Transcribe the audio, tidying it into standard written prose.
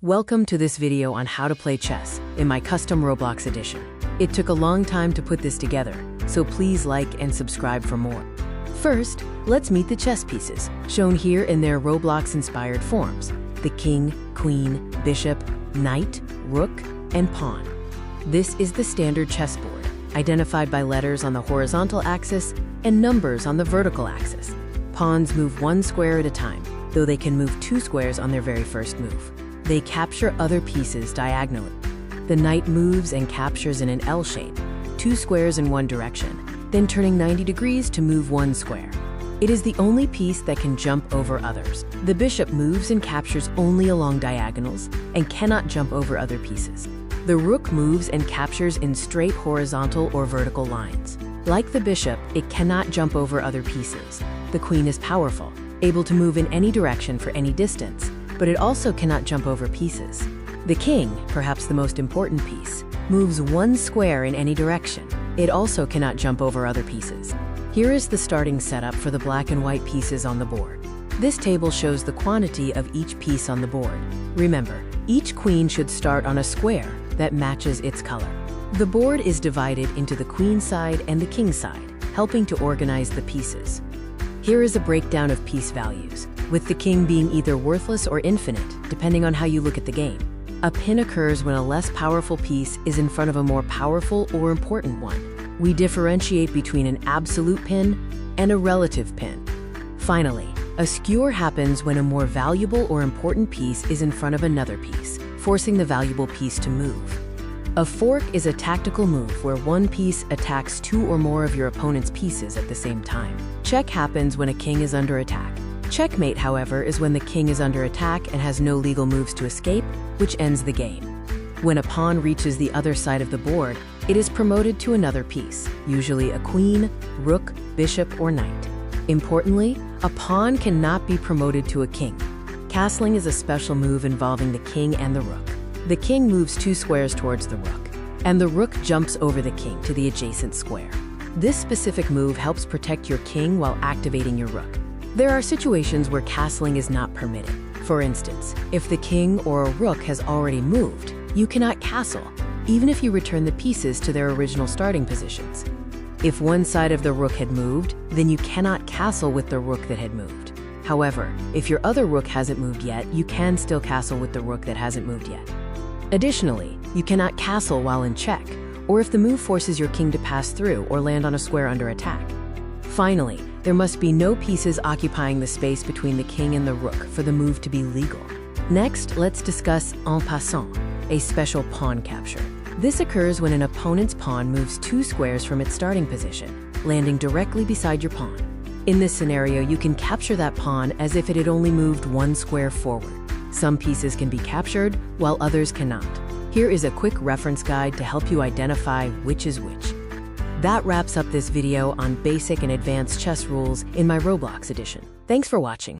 Welcome to this video on how to play chess in my custom Roblox edition. It took a long time to put this together, so please like and subscribe for more. First, let's meet the chess pieces, shown here in their Roblox-inspired forms: the king, queen, bishop, knight, rook, and pawn. This is the standard chessboard, identified by letters on the horizontal axis and numbers on the vertical axis. Pawns move one square at a time, though they can move two squares on their very first move. They capture other pieces diagonally. The knight moves and captures in an L shape, two squares in one direction, then turning 90 degrees to move one square. It is the only piece that can jump over others. The bishop moves and captures only along diagonals and cannot jump over other pieces. The rook moves and captures in straight horizontal or vertical lines. Like the bishop, it cannot jump over other pieces. The queen is powerful, able to move in any direction for any distance, but it also cannot jump over pieces. The king, perhaps the most important piece, moves one square in any direction. It also cannot jump over other pieces. Here is the starting setup for the black and white pieces on the board. This table shows the quantity of each piece on the board. Remember, each queen should start on a square that matches its color. The board is divided into the queen side and the king side, helping to organize the pieces. Here is a breakdown of piece values, with the king being either worthless or infinite, depending on how you look at the game. A pin occurs when a less powerful piece is in front of a more powerful or important one. We differentiate between an absolute pin and a relative pin. Finally, a skewer happens when a more valuable or important piece is in front of another piece, forcing the valuable piece to move. A fork is a tactical move where one piece attacks two or more of your opponent's pieces at the same time. Check happens when a king is under attack. Checkmate, however, is when the king is under attack and has no legal moves to escape, which ends the game. When a pawn reaches the other side of the board, it is promoted to another piece, usually a queen, rook, bishop, or knight. Importantly, a pawn cannot be promoted to a king. Castling is a special move involving the king and the rook. The king moves two squares towards the rook, and the rook jumps over the king to the adjacent square. This specific move helps protect your king while activating your rook. There are situations where castling is not permitted. For instance, if the king or a rook has already moved, you cannot castle, even if you return the pieces to their original starting positions. If one side of the rook had moved, then you cannot castle with the rook that had moved. However, if your other rook hasn't moved yet, you can still castle with the rook that hasn't moved yet. Additionally, you cannot castle while in check, or if the move forces your king to pass through or land on a square under attack. Finally, there must be no pieces occupying the space between the king and the rook for the move to be legal. Next, let's discuss en passant, a special pawn capture. This occurs when an opponent's pawn moves two squares from its starting position, landing directly beside your pawn. In this scenario, you can capture that pawn as if it had only moved one square forward. Some pieces can be captured, while others cannot. Here is a quick reference guide to help you identify which is which. That wraps up this video on basic and advanced chess rules in my Roblox edition. Thanks for watching.